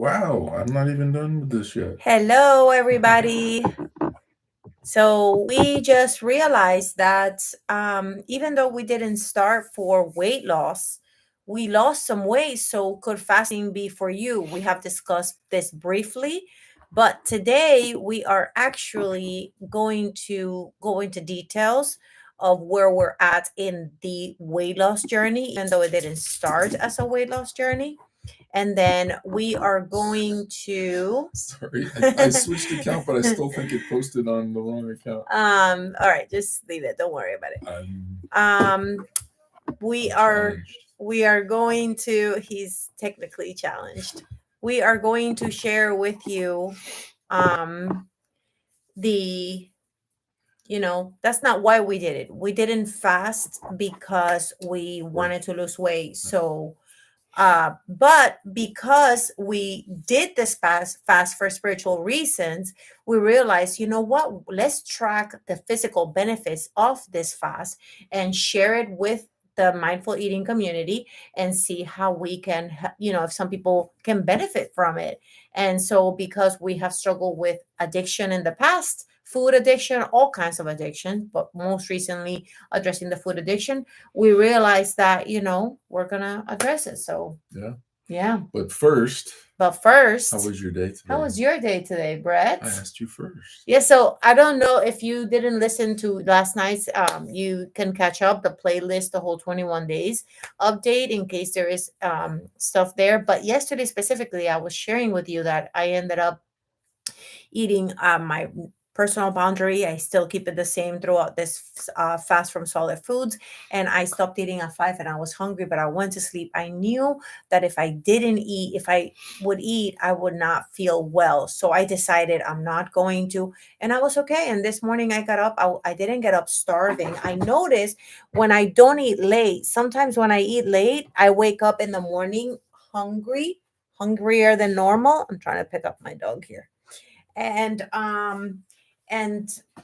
Wow, I'm not even done with this yet. Hello, everybody. So we just realized that even though we didn't start for weight loss, we lost some weight. So could fasting be for you? We have discussed this briefly, but today we are actually going to go into details of where we're at in the weight loss journey, even though it didn't start as a weight loss journey. And then we are going to Sorry, I switched account, but I still think it posted on the wrong account. all right, just leave it. Don't worry about it. I'm, Um we I'm are challenged. we are going to he's technically challenged. We are going to share with you um the that's not why we did it. We didn't fast because we Right. wanted to lose weight. So but because we did this fast for spiritual reasons, we realized, you know what? Let's track the physical benefits of this fast and share it with the mindful eating community and see how we can, if some people can benefit from it. And so, because we have struggled with addiction in the past, food addiction, all kinds of addiction, but most recently addressing the food addiction, we realized that we're gonna address it. So Yeah. yeah, But first, but how first, was your day how today? was your day today, Brett? I asked you first. Yeah, so I don't know if you didn't listen to last night's you can catch up the playlist, the whole 21 days update, in case there is stuff there. But yesterday specifically, I was sharing with you that I ended up eating my personal boundary. I still keep it the same throughout this fast from solid foods. And I stopped eating at 5 and I was hungry, but I went to sleep. I knew that if I didn't eat, if I would eat, I would not feel well. So I decided I'm not going to. And I was okay. And this morning I got up. I didn't get up starving. I noticed when I don't eat late, sometimes when I eat late, I wake up in the morning hungrier than normal. I'm trying to pick up my dog here, and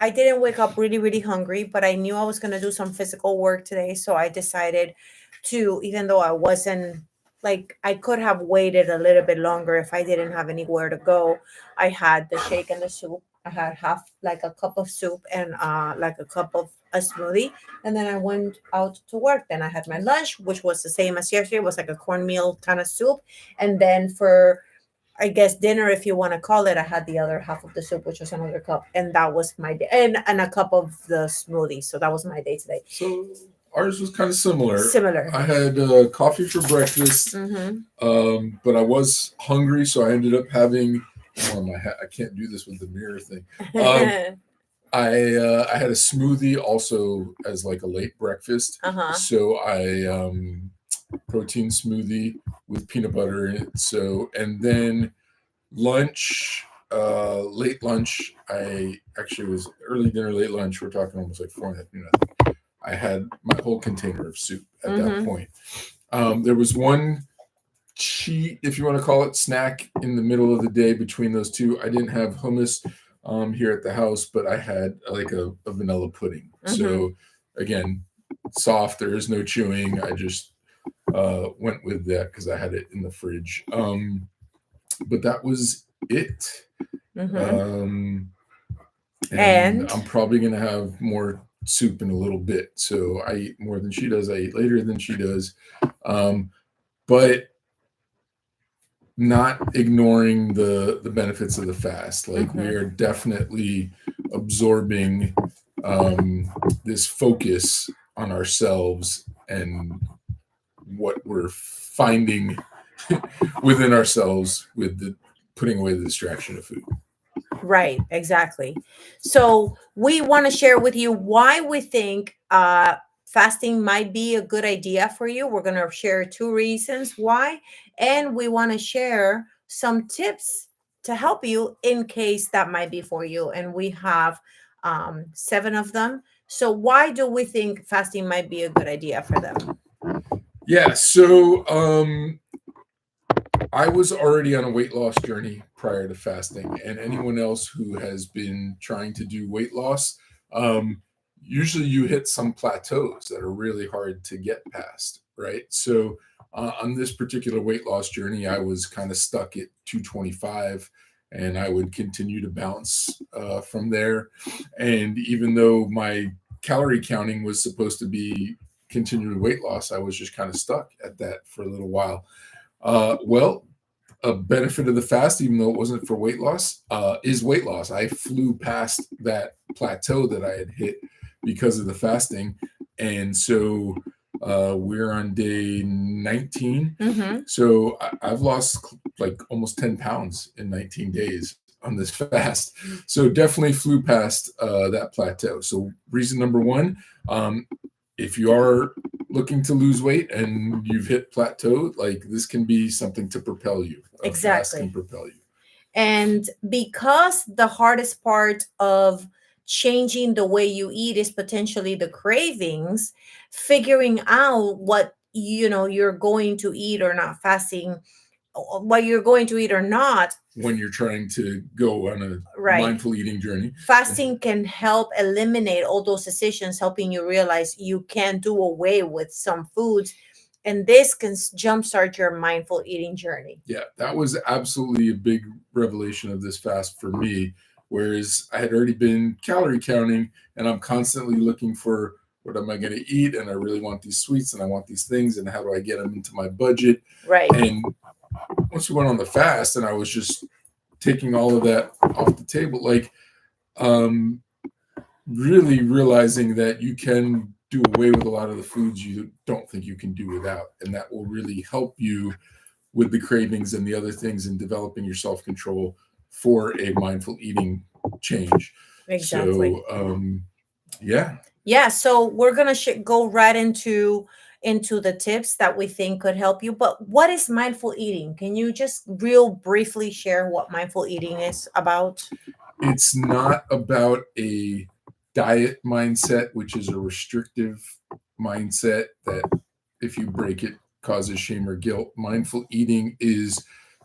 I didn't wake up really really hungry, but I knew I was going to do some physical work today, so I decided to, even though I wasn't, like, I could have waited a little bit longer if I didn't have anywhere to go. I had the shake and the soup. I had half, like a cup of soup and like a cup of a smoothie, and then I went out to work. Then I had my lunch, which was the same as yesterday. It was like a cornmeal kind of soup, and then for, I guess, dinner, if you want to call it, I had the other half of the soup, which was another cup, and that was my day, and a cup of the smoothie. So that was my day today. So ours was kind of similar. Similar. I had coffee for breakfast, but I was hungry, so I ended up having. Oh, my hat! I can't do this with the mirror thing. I had a smoothie also as like a late breakfast. Uh-huh. So I protein smoothie with peanut butter in it. So and then lunch, late lunch. I actually was early dinner, late lunch. We're talking almost like 4 and I had my whole container of soup at that point. There was one cheat, if you want to call it, snack in the middle of the day between those two. I didn't have hummus here at the house, but I had like a vanilla pudding. So again, soft. There is no chewing. I just went with that because I had it in the fridge. But that was it. Um, and I'm probably gonna have more soup in a little bit. So I eat more than she does. I eat later than she does. But not ignoring the benefits of the fast. Like we are definitely absorbing this focus on ourselves and what we're finding within ourselves with the putting away the distraction of food. Right, exactly. So we want to share with you why we think fasting might be a good idea for you. We're going to share two reasons why, and we want to share some tips to help you in case that might be for you. And we have 7 of them. So why do we think fasting might be a good idea for them? Yeah, so I was already on a weight loss journey prior to fasting, and anyone else who has been trying to do weight loss, usually you hit some plateaus that are really hard to get past, right? So On this particular weight loss journey, I was kind of stuck at 225, and I would continue to bounce from there. And even though my calorie counting was supposed to be continuing weight loss, I was just kind of stuck at that for a little while. Well, a benefit of the fast, even though it wasn't for weight loss, is weight loss. I flew past that plateau that I had hit because of the fasting. And so we're on day 19. Mm-hmm. So I've lost like almost 10 pounds in 19 days on this fast. So definitely flew past that plateau. So reason number one, if you are looking to lose weight and you've hit plateau, like this can be something to propel you. A fast can Exactly. propel you. And because the hardest part of changing the way you eat is potentially the cravings, figuring out what you're going to eat or not, fasting, what you're going to eat or not, When you're trying to go on a right? mindful eating journey. Fasting can help eliminate all those decisions, helping you realize you can do away with some foods, and this can jumpstart your mindful eating journey. Yeah, that was absolutely a big revelation of this fast for me. Whereas I had already been calorie counting, and I'm constantly looking for what am I going to eat, and I really want these sweets, and I want these things, and how do I get them into my budget? Right. And once we went on the fast, and I was just taking all of that off the table, like really realizing that you can do away with a lot of the foods you don't think you can do without, and that will really help you with the cravings and the other things in developing your self-control for a mindful eating change. Exactly. So yeah. Yeah, so we're gonna go right into the tips that we think could help you. But what is mindful eating? Can you just real briefly share what mindful eating is about? It's not about a diet mindset, which is a restrictive mindset that if you break it causes shame or guilt. Mindful eating is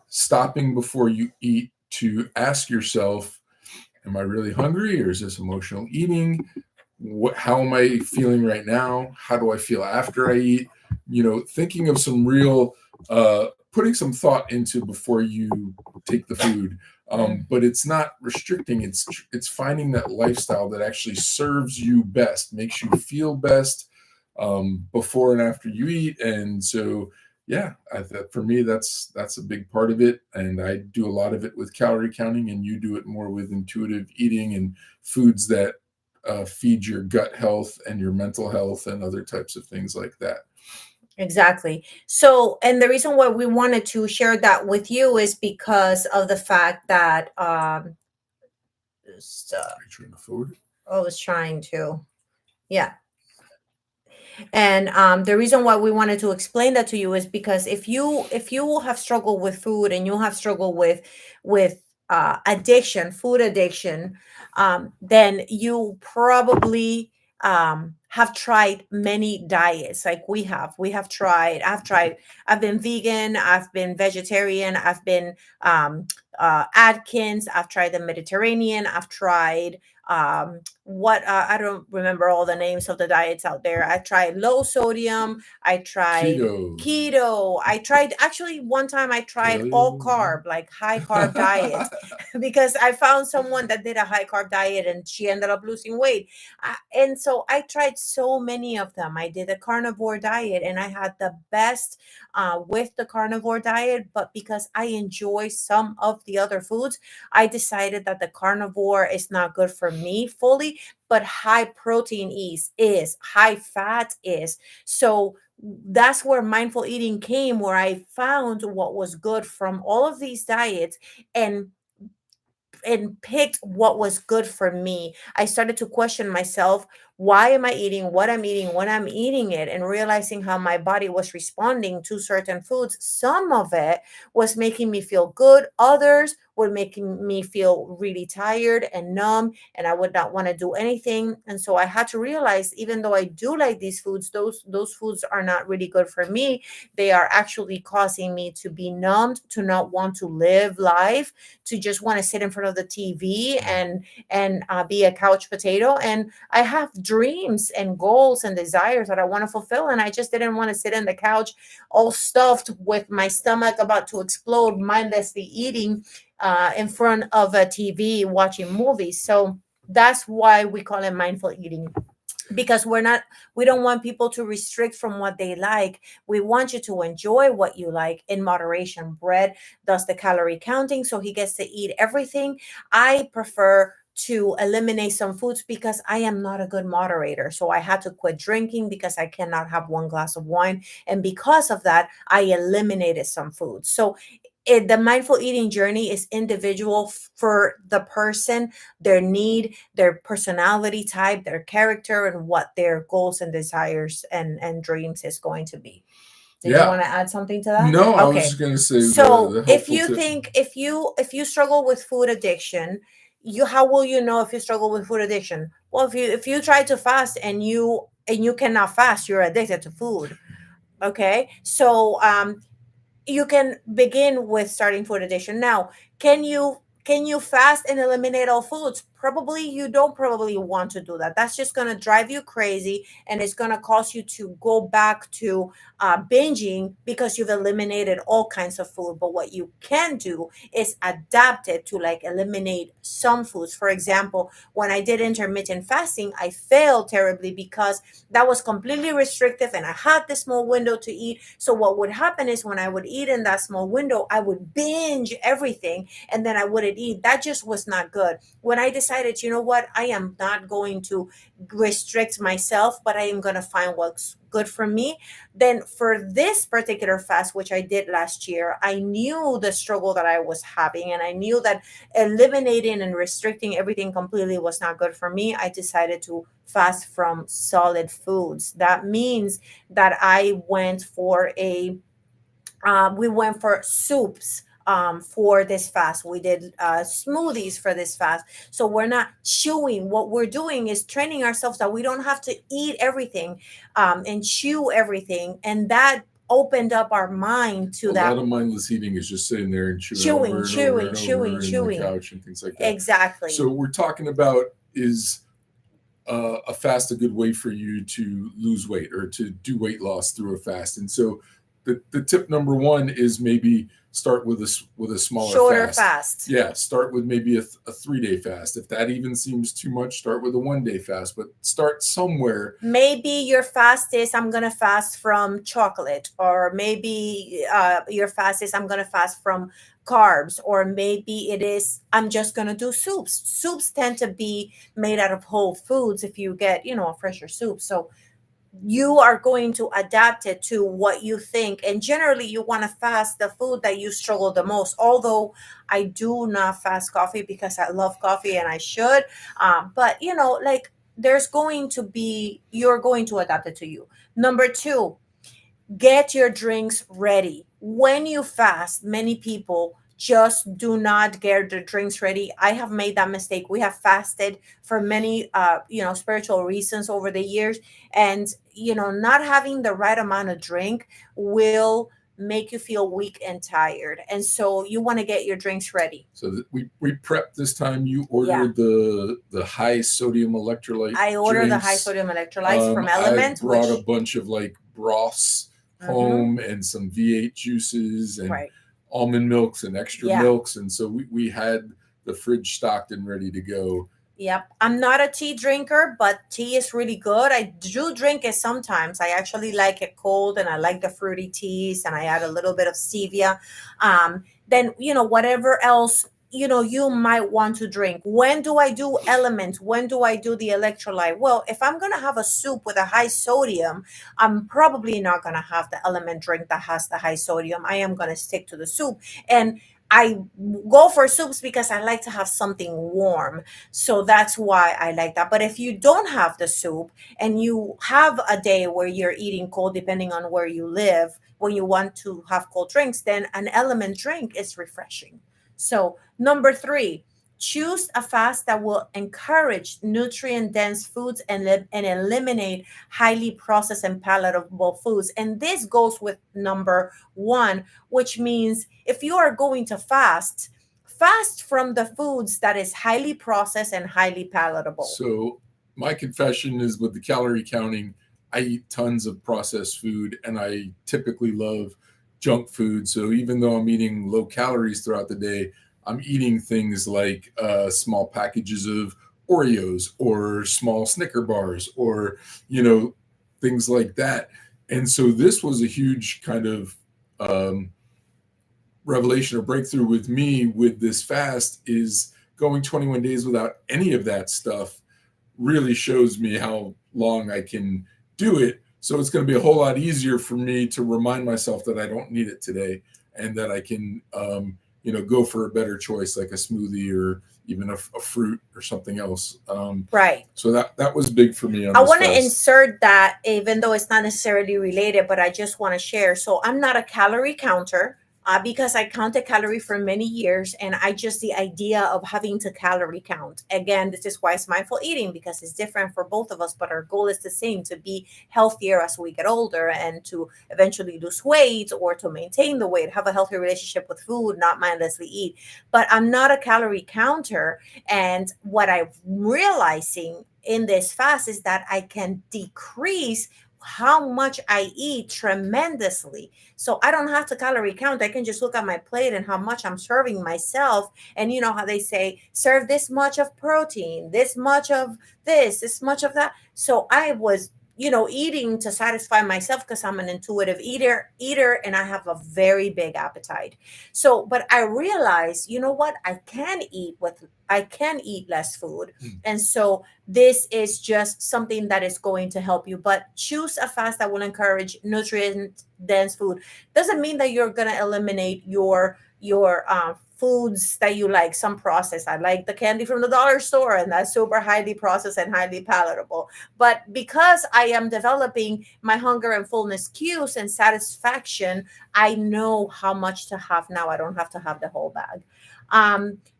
stopping before you eat to ask yourself, am I really hungry, or is this emotional eating? How am I feeling right now? How do I feel after I eat? Thinking of some real putting some thought into before you take the food. But it's not restricting. It's finding that lifestyle that actually serves you best, makes you feel best before and after you eat. And so, yeah, for me, that's a big part of it. And I do a lot of it with calorie counting, and you do it more with intuitive eating and foods that feed your gut health and your mental health and other types of things like that. Exactly. So, and the reason why we wanted to share that with you is because of the fact that Are you trying to forward it? I was trying to, yeah. And the reason why we wanted to explain that to you is because if you have struggled with food, and you have struggled with addiction, food addiction, then you probably have tried many diets like we have tried. I've been vegan, I've been vegetarian, I've been Atkins, I've tried the Mediterranean, I've tried what I don't remember all the names of the diets out there. I tried low sodium, I tried keto, I tried, actually one time I tried all carb, like high carb diet, because I found someone that did a high carb diet and she ended up losing weight. And so I tried so many of them. I did a carnivore diet, and I had the best with the carnivore diet, but because I enjoy some of the other foods, I decided that the carnivore is not good for me fully, but high protein is high fat is. So that's where mindful eating came, where I found what was good from all of these diets, and picked what was good for me. I started to question myself, why am I eating what I'm eating when I'm eating it, and realizing how my body was responding to certain foods. Some of it was making me feel good, others were making me feel really tired and numb, and I would not want to do anything. And so I had to realize, even though I do like these foods, those foods are not really good for me. They are actually causing me to be numbed, to not want to live life, to just want to sit in front of the TV and be a couch potato. And I have dreams and goals and desires that I want to fulfill. And I just didn't want to sit on the couch all stuffed with my stomach about to explode, mindlessly eating in front of a TV watching movies. So that's why we call it mindful eating, because we don't want people to restrict from what they like. We want you to enjoy what you like in moderation. Bread does the calorie counting, so he gets to eat everything. I prefer to eliminate some foods because I am not a good moderator. So I had to quit drinking because I cannot have one glass of wine. And because of that, I eliminated some foods. So the mindful eating journey is individual for the person, their need, their personality type, their character, and what their goals and desires and dreams is going to be. Did you Yeah. want to add something to that? No, I was Okay. just going to say So the if helpful you tip. think if you struggle with food addiction, how will you know if you struggle with food addiction? Well, if you try to fast and you cannot fast, you're addicted to food. Okay. So you can begin with starting food addiction. Now, can you fast and eliminate all foods? Probably you don't probably want to do that. That's just going to drive you crazy, and it's going to cause you to go back to binging because you've eliminated all kinds of food. But what you can do is adapt it to like eliminate some foods. For example, when I did intermittent fasting, I failed terribly because that was completely restrictive and I had this small window to eat. So what would happen is when I would eat in that small window, I would binge everything and then I wouldn't eat. That just was not good. When I decided, you know what, I am not going to restrict myself, but I am going to find what's good for me. Then for this particular fast, which I did last year, I knew the struggle that I was having, and I knew that eliminating and restricting everything completely was not good for me. I decided to fast from solid foods. That means that I went for we went for soups for this fast. We did smoothies for this fast. So we're not chewing. What we're doing is training ourselves that we don't have to eat everything and chew everything. And that opened up our mind to A that. lot of mindless eating is just sitting there and chewing over and over and over in the couch and things like that. Exactly. So what we're talking about is a fast a good way for you to lose weight or to do weight loss through a fast. And so the tip number one is maybe start with a smaller shorter fast. Yeah, start with maybe a 3-day fast. If that even seems too much, start with a 1-day fast, but start somewhere. Maybe your fast is I'm going to fast from chocolate, or maybe your fast is I'm going to fast from carbs, or maybe it is I'm just going to do soups. Soups tend to be made out of whole foods if you get, a fresher soup. So you are going to adapt it to what you think. And generally, you want to fast the food that you struggle the most. Although I do not fast coffee because I love coffee and I should. But, like there's going to be, you're going to adapt it to you. Number two, get your drinks ready. When you fast, many people just do not get their drinks ready. I have made that mistake. We have fasted for many spiritual reasons over the years, and not having the right amount of drink will make you feel weak and tired, and so you want to get your drinks ready. So we prepped this time. You ordered the high sodium electrolyte. I ordered the high sodium electrolytes from Element. I brought a bunch of like broths home and some V8 juices and almond milks and extra milks, and so we had the fridge stocked and ready to go. Yep. I'm not a tea drinker, but tea is really good. I do drink it sometimes. I actually like it cold, and I like the fruity teas, and I add a little bit of stevia. Then, whatever else, you might want to drink. When do I do elements? When do I do the electrolyte? Well, if I'm going to have a soup with a high sodium, I'm probably not going to have the element drink that has the high sodium. I am going to stick to the soup. And I go for soups because I like to have something warm. So that's why I like that. But if you don't have the soup and you have a day where you're eating cold, depending on where you live, when you want to have cold drinks, then an element drink is refreshing. So number three, choose a fast that will encourage nutrient-dense foods and eliminate highly processed and palatable foods. And this goes with number one, which means if you are going to fast from the foods that is highly processed and highly palatable. So my confession is with the calorie counting, I eat tons of processed food and I typically love junk food. So even though I'm eating low calories throughout the day, I'm eating things like small packages of Oreos or small Snicker bars or, you know, things like that. And so this was a huge kind of um, revelation or breakthrough with me with this fast is going 21 days without any of that stuff really shows me how long I can do it. So it's going to be a whole lot easier for me to remind myself that I don't need it today and that I can, go for a better choice like a smoothie or even a fruit or something else. Right. So that was big for me on I this want to fast. insert that, even though it's not necessarily related, but I just want to share. So I'm not a calorie counter, because I counted calorie for many years, and the idea of having to calorie count again. This is why it's mindful eating, because it's different for both of us, but our goal is the same: to be healthier as we get older and to eventually lose weight or to maintain the weight, have a healthy relationship with food, not mindlessly eat. But I'm not a calorie counter, and what I'm realizing in this fast is that I can decrease how much I eat tremendously. So I don't have to calorie count. I can just look at my plate and how much I'm serving myself. And you know how they say, serve this much of protein, this much of this much of that. So I was, eating to satisfy myself because I'm an intuitive eater, and I have a very big appetite. So, but I realized, you know what? I can eat less food. And so this is just something that is going to help you. But choose a fast that will encourage nutrient dense food. Doesn't mean that you're going to eliminate your foods that you like. Some processed, I like the candy from the dollar store, and that's super highly processed and highly palatable. But because I am developing my hunger and fullness cues and satisfaction, I know how much to have now. I don't have to have the whole bag.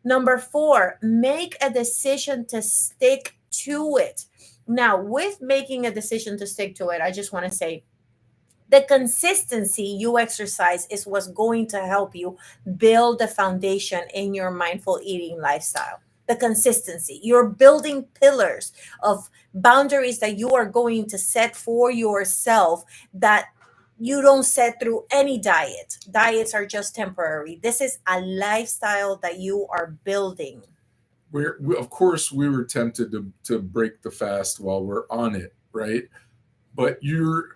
Number 4, make a decision to stick to it. Now, with making a decision to stick to it, I just want to say the consistency you exercise is what's going to help you build the foundation in your mindful eating lifestyle. The consistency. You're building pillars of boundaries that you are going to set for yourself, that you don't set through any diet. Diets are just temporary. This is a lifestyle that you are building. Of course, we were tempted to break the fast while we're on it, right? But you've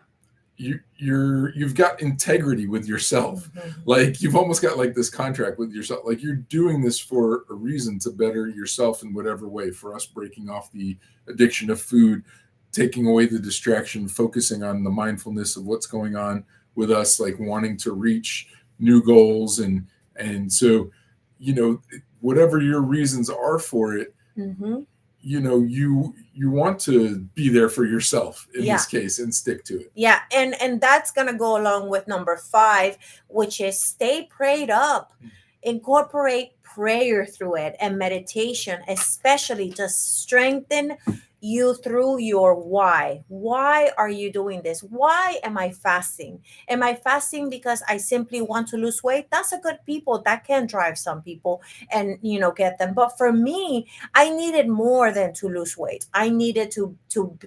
got integrity with yourself. Mhm. Like you've almost got like this contract with yourself. Like you're doing this for a reason to better yourself in whatever way. For us, breaking off the addiction of food, taking away the distraction, focusing on the mindfulness of what's going on with us, like wanting to reach new goals, and so, you know, whatever your reasons are for it, Mhm. you want to be there for yourself in Yeah. this case and stick to it. Yeah, and that's gonna go along with number 5, which is stay prayed up. Incorporate prayer through it and meditation, especially to strengthen you through your why. Why are you doing this? Why am I fasting? Am I fasting because I simply want to lose weight? That's a good people. That can drive some people and get them. But for me, I needed more than to lose weight. I needed to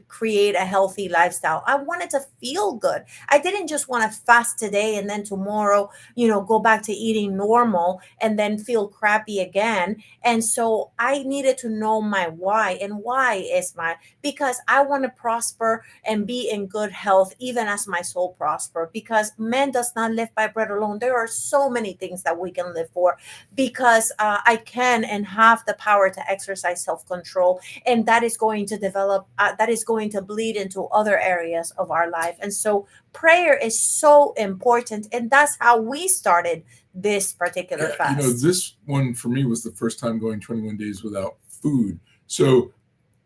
create a healthy lifestyle. I wanted to feel good. I didn't just want to fast today and then tomorrow, go back to eating normal and then feel crappy again. And so I needed to know my why. And why is because I want to prosper and be in good health, even as my soul prosper. Because man does not live by bread alone. There are so many things that we can live for, because I can and have the power to exercise self-control, and that is going to develop, that is going to bleed into other areas of our life. And so prayer is so important, and that's how we started this particular fast. This one for me was the first time going 21 days without food. So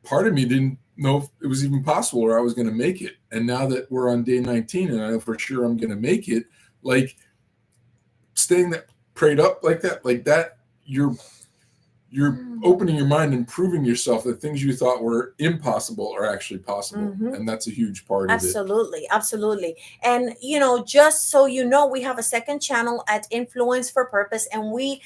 part of me didn't know if it was even possible or I was going to make it. And now that we're on day 19 and I know for sure I'm going to make it, like staying that prayed up like that, you're opening your mind and proving yourself that things you thought were impossible are actually possible. Mhm. And that's a huge part of it. Absolutely, absolutely. And just so you know, we have a second channel at Influence for Purpose, and we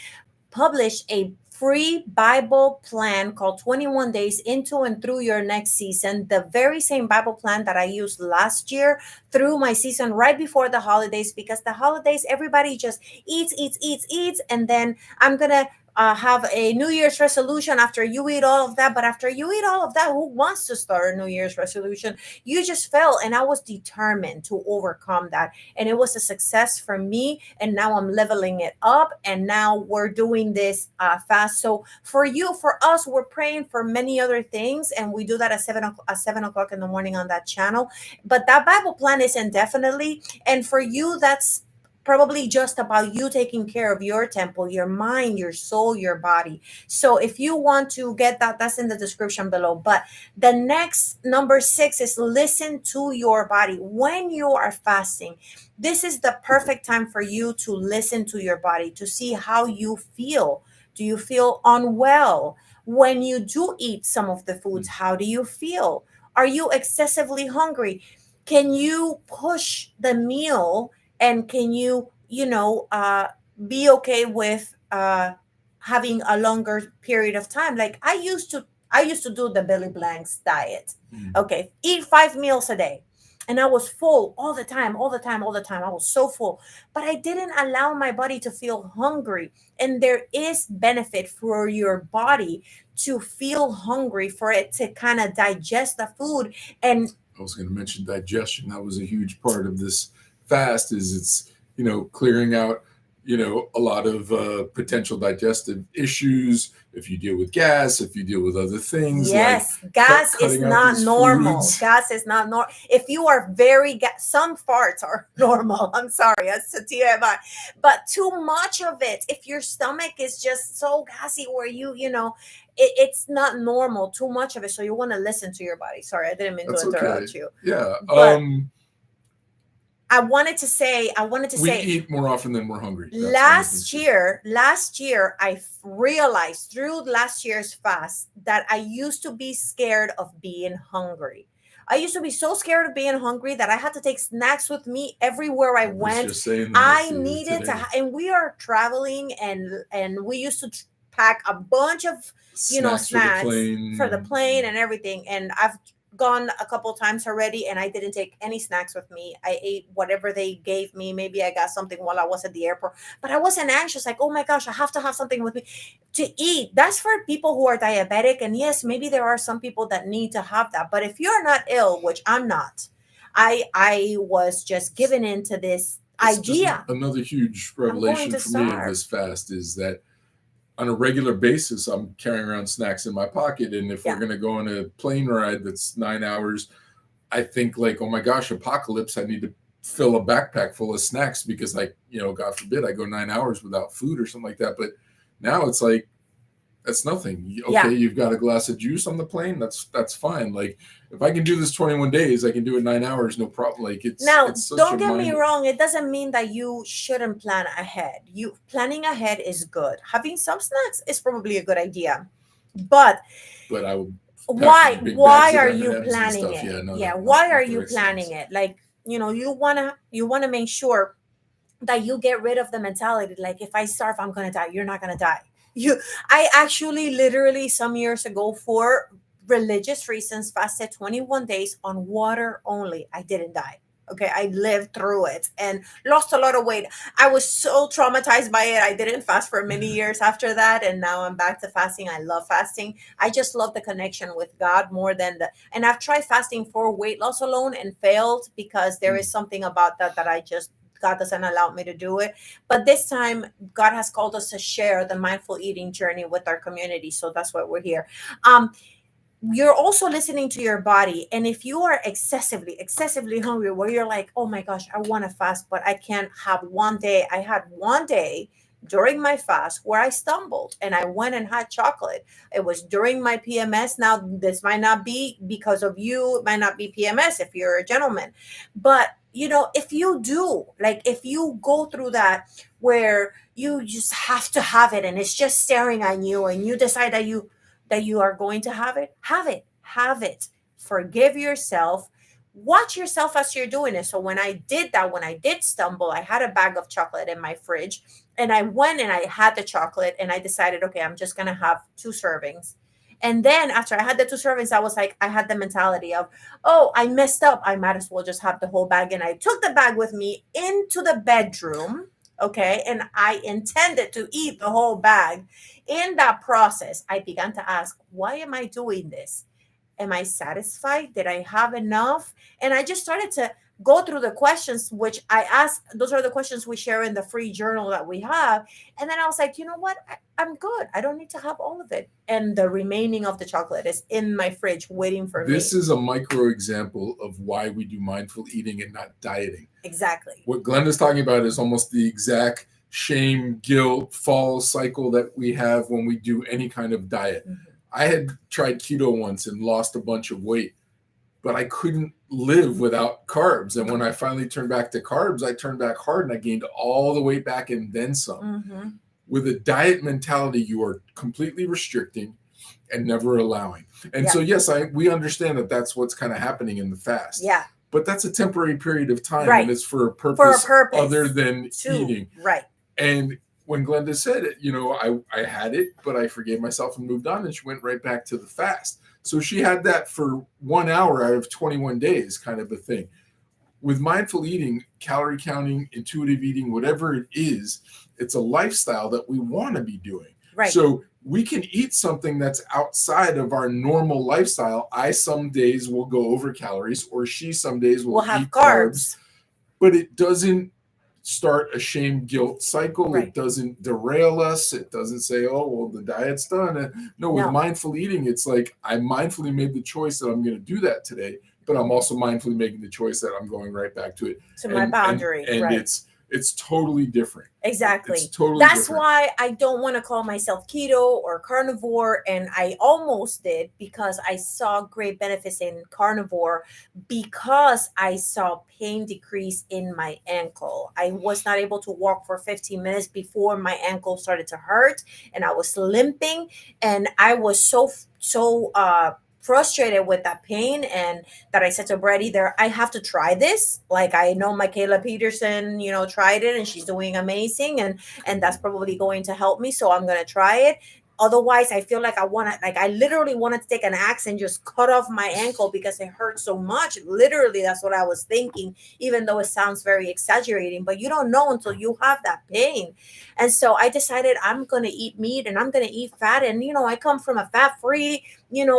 publish a free Bible plan called 21 Days Into and Through Your Next Season. The very same Bible plan that I used last year through my season right before the holidays, because the holidays, everybody just eats. And then I'm going to have a New Year's resolution after you eat all of that. But after you eat all of that, who wants to start a New Year's resolution? You just fail. And I was determined to overcome that. And it was a success for me. And now I'm leveling it up. And now we're doing this fast. So for you, for us, we're praying for many other things. And we do that at 7 o'clock in the morning on that channel. But that Bible plan is indefinitely. And for you, that's probably just about you taking care of your temple, your mind, your soul, your body. So if you want to get that, that's in the description below. But the next number 6 is listen to your body. When you are fasting, this is the perfect time for you to listen to your body, to see how you feel. Do you feel unwell? When you do eat some of the foods, how do you feel? Are you excessively hungry? Can you push the meal, and can you be okay with having a longer period of time? Like I used to do the Billy Blanks diet. Okay, eat 5 meals a day, and I was full all the time. I was so full, but I didn't allow my body to feel hungry. And there is benefit for your body to feel hungry, for it to kind of digest the food. And I was going to mention digestion. That was a huge part of this fast. Is it's clearing out a lot of potential digestive issues. If you deal with gas, if you deal with other things, yes, like gas is cutting out not these normal. foods. Gas is not normal. If you are very some farts are normal. I'm sorry, that's a TMI. But too much of it, if your stomach is just so gassy, where it's not normal. Too much of it, so you want to listen to your body. Sorry, I didn't mean That's to interrupt okay. you. Yeah. But I wanted to say, we eat more often than we're hungry. Last year, I realized through last year's fast that I used to be scared of being hungry. I used to be so scared of being hungry that I had to take snacks with me everywhere I went. Just saying that I needed to, and we are traveling, and we used to pack a bunch of snacks for the plane and everything. And I've gone a couple times already, and I didn't take any snacks with me. I ate whatever they gave me. Maybe I got something while I was at the airport, but I wasn't anxious, like, oh my gosh, I have to have something with me to eat. That's for people who are diabetic, and yes, maybe there are some people that need to have that. But if you're not ill, which I'm not, I was just given into this idea. Another huge revelation for me of this fast is that on a regular basis, I'm carrying around snacks in my pocket. And if we're going to go on a plane ride that's 9 hours, I think like, oh my gosh, apocalypse, I need to fill a backpack full of snacks because God forbid I go 9 hours without food or something like that. But now it's like, that's nothing. Okay, you've got a glass of juice on the plane. That's fine. Like if I can do this 21 days, I can do it 9 hours, no problem. Like it's don't get me wrong. It doesn't mean that you shouldn't plan ahead. Planning ahead is good. Having some snacks is probably a good idea, but I would. Why are you planning it? Why are you planning it? Like you wanna make sure that you get rid of the mentality like, if I starve, I'm gonna die. You're not gonna die. I actually literally some years ago, for religious reasons, fasted 21 days on water only. I didn't die. Okay, I lived through it and lost a lot of weight. I was so traumatized by it. I didn't fast for many years after that, and now I'm back to fasting. I love fasting. I just love the connection with God more than and I've tried fasting for weight loss alone and failed, because there is something about that God doesn't allow me to do it. But this time, God has called us to share the mindful eating journey with our community. So that's why we're here. You're also listening to your body. And if you are excessively hungry, where you're like, oh my gosh, I want to fast, but I can't have one day. I had one day during my fast where I stumbled and I went and had chocolate. It was during my PMS. Now, this might not be because of you. It might not be PMS if you're a gentleman. But if you do, like if you go through that where you just have to have it and it's just staring at you, and you decide that you are going to have it. Forgive yourself. Watch yourself as you're doing it. So when I did stumble, I had a bag of chocolate in my fridge, And I went and I had the chocolate and I decided, okay, I'm just going to have 2 servings. And then after I had the 2 servings, I was like, I had the mentality of, oh, I messed up. I might as well just have the whole bag. And I took the bag with me into the bedroom. Okay. And I intended to eat the whole bag. In that process, I began to ask, why am I doing this? Am I satisfied? Did I have enough? And I just started to go through the questions, which I asked. Those are the questions we share in the free journal that we have. And then I was like, you know what? I'm good. I don't need to have all of it. And the remaining of the chocolate is in my fridge waiting for This me. is a micro example of why we do mindful eating and not dieting. Exactly. What Glenda's talking about is almost the exact shame, guilt, fall cycle that we have when we do any kind of diet. Mm-hmm. I had tried keto once and lost a bunch of weight, but I couldn't live without carbs. And when I finally turned back to carbs, I turned back hard and I gained all the weight back and then some. Mm-hmm. With a diet mentality, you are completely restricting and never allowing. And Yeah. so, yes, we understand that that's what's kind of happening in the fast. Yeah. But that's a temporary period of time, Right. and it's for a For a purpose, purpose. other than eating. Right. And when Glenda said it, I had it, but I forgave myself and moved on, and she went right back to the fast. So she had that for 1 hour out of 21 days, kind of a thing. With mindful eating, calorie counting, intuitive eating, whatever it is, it's a lifestyle that we want to be doing. Right. So we can eat something that's outside of our normal lifestyle. I some days will go over calories, or she some days will have eat carbs. but it doesn't start a shame guilt cycle. Right. It doesn't derail us. It doesn't say, oh, well, the diet's done. No, with mindful eating, it's like I mindfully made the choice that I'm going to do that today, but I'm also mindfully making the choice that I'm going right back to it. To my boundary. And right. It's totally different. Exactly. It's totally That's different. why I don't want to call myself keto or carnivore. And I almost did, because I saw great benefits in carnivore, because I saw pain decrease in my ankle. I was not able to walk for 15 minutes before my ankle started to hurt and I was limping, and I was so frustrated with that pain, and that I said to Brady there, I have to try this. Like, I know Michaela Peterson, tried it and she's doing amazing, and that's probably going to help me. So I'm going to try it. Otherwise, I feel like I literally wanted to take an axe and just cut off my ankle because it hurt so much. Literally, that's what I was thinking, even though it sounds very exaggerating, but you don't know until you have that pain. And so I decided I'm going to eat meat and I'm going to eat fat. And, I come from a fat-free,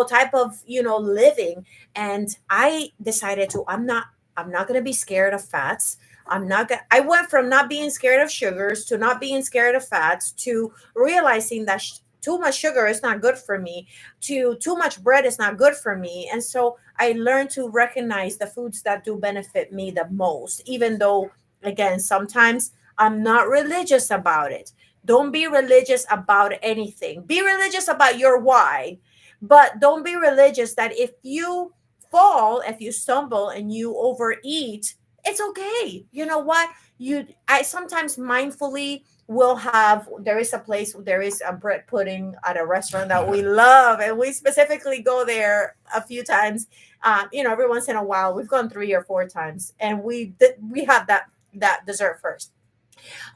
type of, living. And I decided I'm not going to be scared of fats. I went from not being scared of sugars to not being scared of fats to realizing that too much sugar is not good for me, to too much bread is not good for me. And so I learned to recognize the foods that do benefit me the most, even though, again, sometimes I'm not religious about it. Don't be religious about anything. Be religious about your why, but don't be religious that if you fall, if you stumble and you overeat, it's okay. You know what? I sometimes mindfully will have, there is a bread pudding at a restaurant that we love, and we specifically go there a few times. Every once in a while. We've gone 3 or 4 times, and we have that dessert first.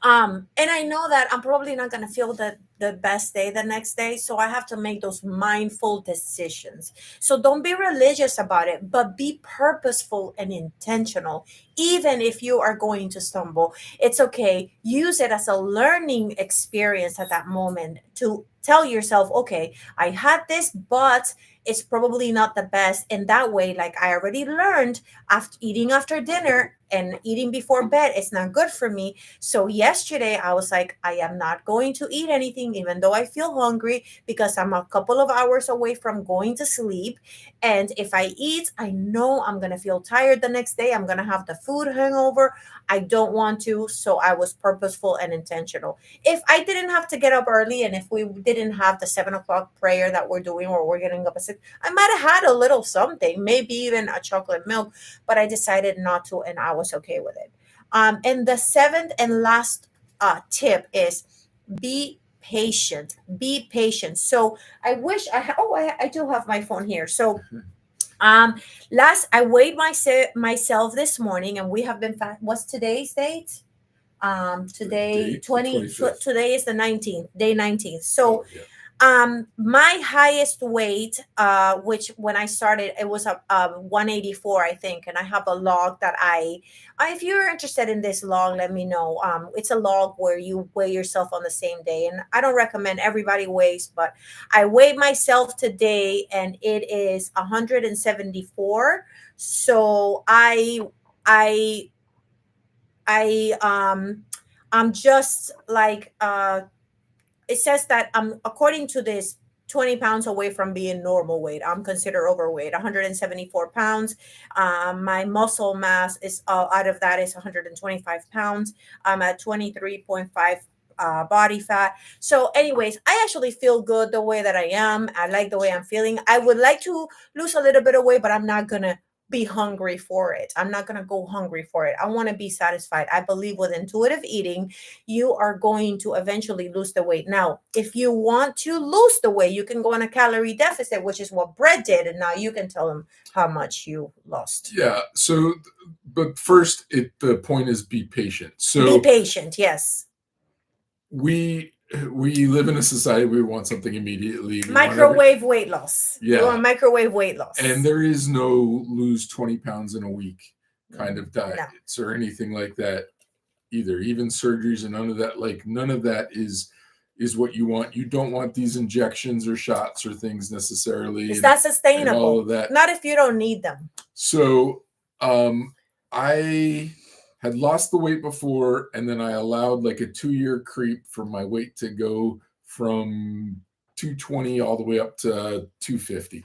And I know that I'm probably not going to feel the best day the next day. So I have to make those mindful decisions. So don't be religious about it, but be purposeful and intentional. Even if you are going to stumble, it's okay. Use it as a learning experience at that moment to tell yourself, okay, I had this, but it's probably not the best. And that way, like I already learned, after eating after dinner and eating before bed, it's not good for me. So yesterday I was like, I am not going to eat anything, even though I feel hungry, because I'm a couple of hours away from going to sleep. And if I eat, I know I'm going to feel tired the next day. I'm going to have the food hangover. I don't want to. So I was purposeful and intentional. If I didn't have to get up early, and if we didn't have the 7 o'clock prayer that we're doing, or we're getting up at 6, I might have had a little something, maybe even a chocolate milk, but I decided not to, and I was okay with it. And the 7th and last tip is be patient. Be patient. So I wish I do have my phone here. So last I weighed myself this morning, and we have been what's today's date? Today date, the 25th. 25th. Today is the 19th, day 19th. So Oh, yeah. my highest weight, which when I started, it was a 184, I think, and I have a log that if you're interested in this log, let me know. It's a log where you weigh yourself on the same day, and I don't recommend everybody weighs, but I weighed myself today, and it is 174. So I I'm just like it says that I'm according to this 20 pounds away from being normal weight. I'm considered overweight, 174 pounds. My muscle mass is out of that is 125 pounds. I'm at 23.5 body fat. So anyways, I actually feel good the way that I am. I like the way I'm feeling. I would like to lose a little bit of weight, but I'm not gonna be hungry for it. I'm not going to go hungry for it. I want to be satisfied. I believe with intuitive eating, you are going to eventually lose the weight. Now, if you want to lose the weight, you can go on a calorie deficit, which is what Brett did. And now you can tell them how much you lost. Yeah. So, but first, the point is be patient. So be patient. Yes. We live in a society where we want something immediately. Microwave weight loss. Yeah. You want microwave weight loss. And there is no lose 20 pounds in a week kind of diets or anything like that either. Even surgeries and none of that. Like none of that is what you want. You don't want these injections or shots or things necessarily. It's not sustainable. And all of that. Not if you don't need them. So I had lost the weight before, and then I allowed like a 2-year creep for my weight to go from 220 all the way up to 250.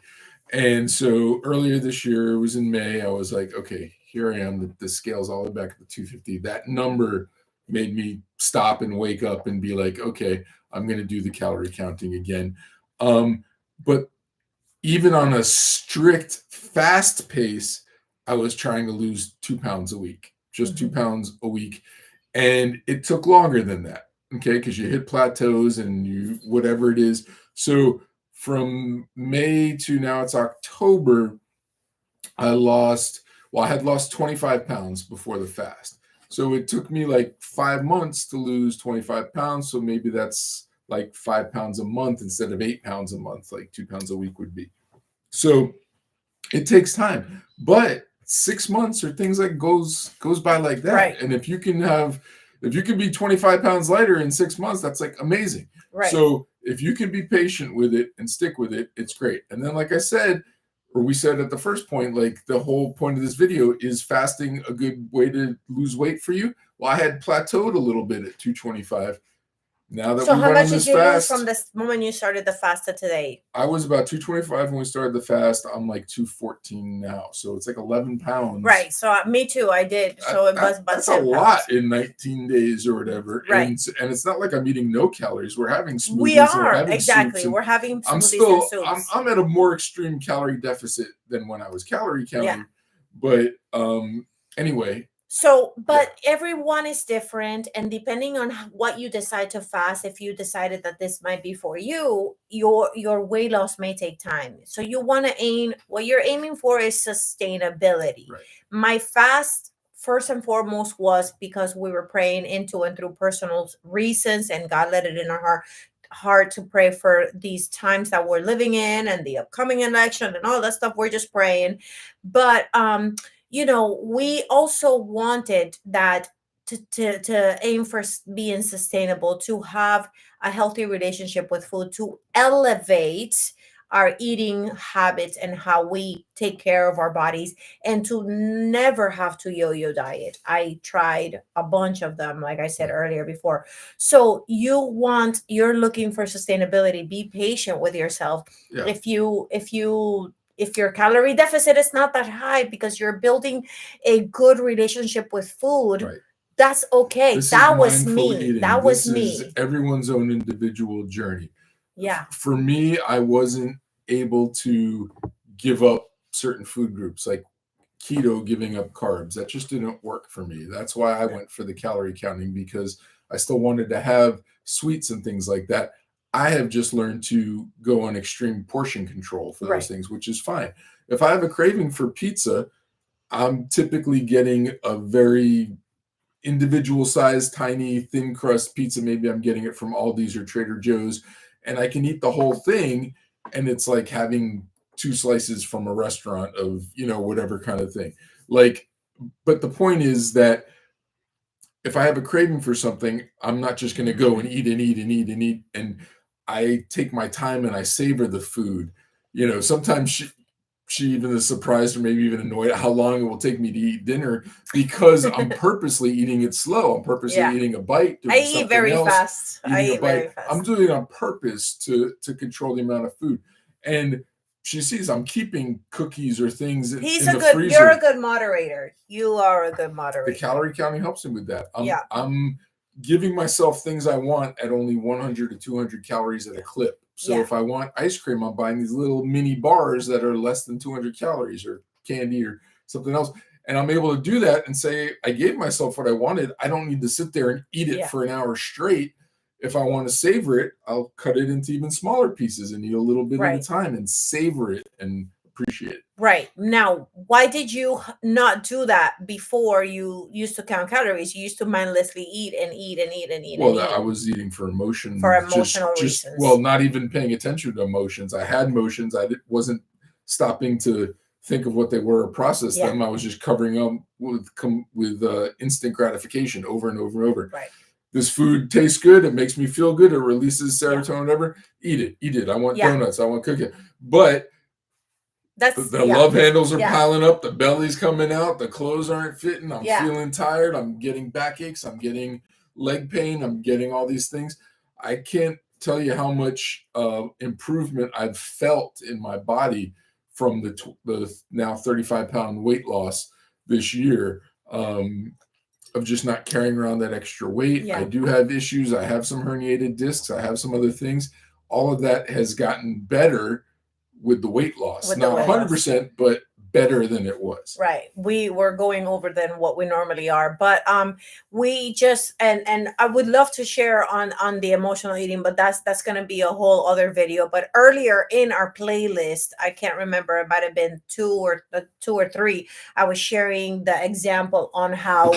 And so earlier this year, it was in May, I was like, okay, here I am. The scale's all the way back at the 250. That number made me stop and wake up and be like, okay, I'm going to do the calorie counting again. But even on a strict fast pace, I was trying to lose 2 pounds a week. Just 2 pounds a week. And it took longer than that. Okay. Because you hit plateaus and you, whatever it is. So from May to now it's October, I had lost 25 pounds before the fast. So it took me like 5 months to lose 25 pounds. So maybe that's like 5 pounds a month instead of 8 pounds a month, like 2 pounds a week would be. So it takes time, but 6 months or things like goes by like that. Right. And if you can be 25 pounds lighter in 6 months, that's like amazing. Right. So if you can be patient with it and stick with it, it's great. And then, like I said, or we said at the first point, like the whole point of this video is fasting a good way to lose weight for you. Well, I had plateaued a little bit at 225. Now that so we how went much on this did you lose fast, from the moment you started the fast to today? I was about 225 when we started the fast. I'm like 214 now, so it's like 11 pounds. Right. So me too. I did. So it was about that's a lot in 19 days or whatever. Right. And it's not like I'm eating no calories. We're having smoothies. We are we're having exactly. We're having smoothies and soups. I'm at a more extreme calorie deficit than when I was calorie counting. Yeah. But anyway. So, but everyone is different, and depending on what you decide to fast, if you decided that this might be for you, your weight loss may take time. So you want to aim, what you're aiming for is sustainability. Right. My fast, first and foremost, was because we were praying into and through personal reasons, and God let it in our heart to pray for these times that we're living in and the upcoming election and all that stuff. We're just praying. But we also wanted that to aim for being sustainable, to have a healthy relationship with food, to elevate our eating habits and how we take care of our bodies, and to never have to yo-yo diet. I tried a bunch of them, like I said earlier before. So you're looking for sustainability. Be patient with yourself. Yeah. If your calorie deficit is not that high because you're building a good relationship with food, right. That's okay. That was me. Eating. That was me. Is everyone's own individual journey. Yeah. For me, I wasn't able to give up certain food groups like keto, giving up carbs. That just didn't work for me. That's why I went for the calorie counting, because I still wanted to have sweets and things like that. I have just learned to go on extreme portion control for those things, which is fine. If I have a craving for pizza, I'm typically getting a very individual size, tiny, thin crust pizza. Maybe I'm getting it from Aldi's or Trader Joe's, and I can eat the whole thing, and it's like having 2 slices from a restaurant of, whatever kind of thing. Like, but the point is that if I have a craving for something, I'm not just going to go and eat and eat and eat and eat. And I take my time and I savor the food. Sometimes she even is surprised or maybe even annoyed at how long it will take me to eat dinner, because I'm purposely eating it slow. I'm purposely eating a bite. I eat very fast. I'm doing it on purpose to control the amount of food. And she sees I'm keeping cookies or things in the freezer. You're a good moderator. You are a good moderator. The calorie counting helps him with that. I'm giving myself things I want at only 100 to 200 calories at a clip. So if I want ice cream, I'm buying these little mini bars that are less than 200 calories, or candy or something else. And I'm able to do that and say, I gave myself what I wanted. I don't need to sit there and eat it for an hour straight. If I want to savor it, I'll cut it into even smaller pieces and eat a little bit at a time and savor it and appreciate it. Right. Now, why did you not do that before you used to count calories? You used to mindlessly eat and eat and eat and eat. Well, I was eating for emotion. For emotional reasons. Well, not even paying attention to emotions. I had emotions. I wasn't stopping to think of what they were or process them. I was just covering them with instant gratification over and over and over. Right. This food tastes good. It makes me feel good. It releases serotonin, whatever. Eat it. I want donuts. I want cookies. But the love handles are piling up. The belly's coming out. The clothes aren't fitting. I'm feeling tired. I'm getting backaches. I'm getting leg pain. I'm getting all these things. I can't tell you how much improvement I've felt in my body from the now 35-pound weight loss this year. Of just not carrying around that extra weight. I do have issues. I have some herniated discs. I have some other things. All of that has gotten better with the weight loss. Not 100%, but better than it was. Right. We were going over than what we normally are, but we just and I would love to share on the emotional eating, but that's going to be a whole other video. But earlier in our playlist, I can't remember, it might have been two or three, I was sharing the example on how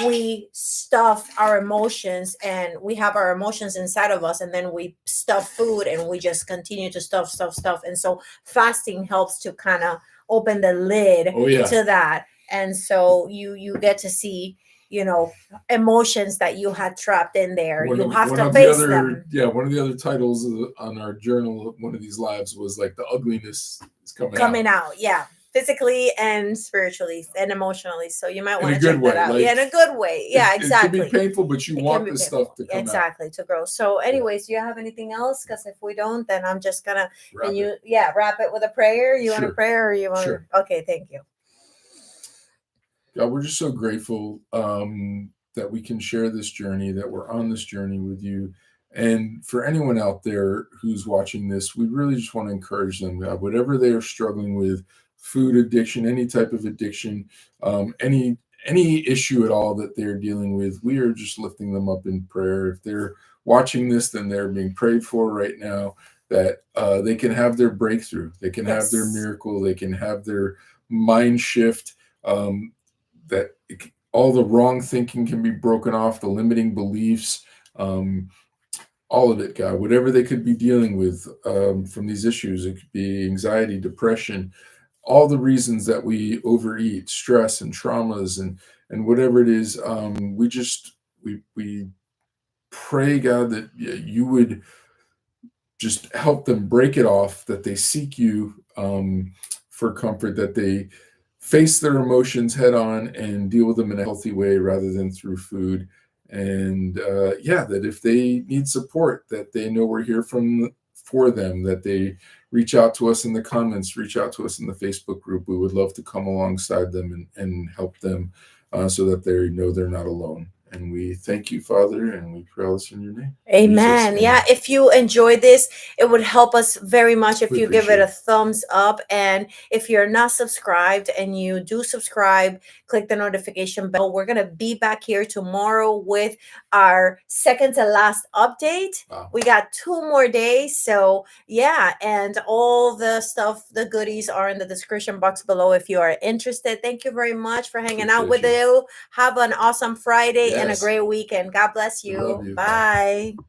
we stuff our emotions, and we have our emotions inside of us, and then we stuff food and we just continue to stuff. And so fasting helps to kind of open the lid to that. And so you get to see, emotions that you had trapped in there. You have to face them. Yeah, one of the other titles on our journal, one of these lives, was like the ugliness is coming out. Yeah. Physically and spiritually and emotionally. So you might want to check that out. In a good way. Yeah, exactly. It can be painful, but you want this stuff to come out. Exactly, to grow. So anyways, do you have anything else? Because if we don't, then I'm just going to wrap it with a prayer. You want a prayer, or you want Okay, thank you. God, we're just so grateful that we can share this journey, that we're on this journey with you. And for anyone out there who's watching this, we really just want to encourage them, God, whatever they are struggling with, food addiction, any type of addiction, any issue at all that they're dealing with, we are just lifting them up in prayer. If they're watching this, then they're being prayed for right now, that they can have their breakthrough, they can have their miracle, they can have their mind shift, that all the wrong thinking can be broken off, the limiting beliefs, all of it, God, whatever they could be dealing with from these issues. It could be anxiety, depression, all the reasons that we overeat, stress and traumas and whatever it is. We pray, God, that you would just help them break it off, that they seek you for comfort, that they face their emotions head on and deal with them in a healthy way rather than through food. And that if they need support, that they know we're here for them, that they reach out to us in the comments, reach out to us in the Facebook group. We would love to come alongside them and help them so that they know they're not alone. And we thank you, Father, and we pray all this in your name. Amen. Jesus, Yeah, amen. if you enjoy this, it would help us very much if We you give it appreciate a it. thumbs up. And if you're not subscribed and you do subscribe, click the notification bell. We're going to be back here tomorrow with our second to last update. Wow. We got 2 more days. So, yeah, and all the stuff, the goodies are in the description box below if you are interested. Thank you very much for hanging out with Appreciate you. Have an awesome Friday and a Yes. great weekend. God bless We you. love you. Bye. Bye.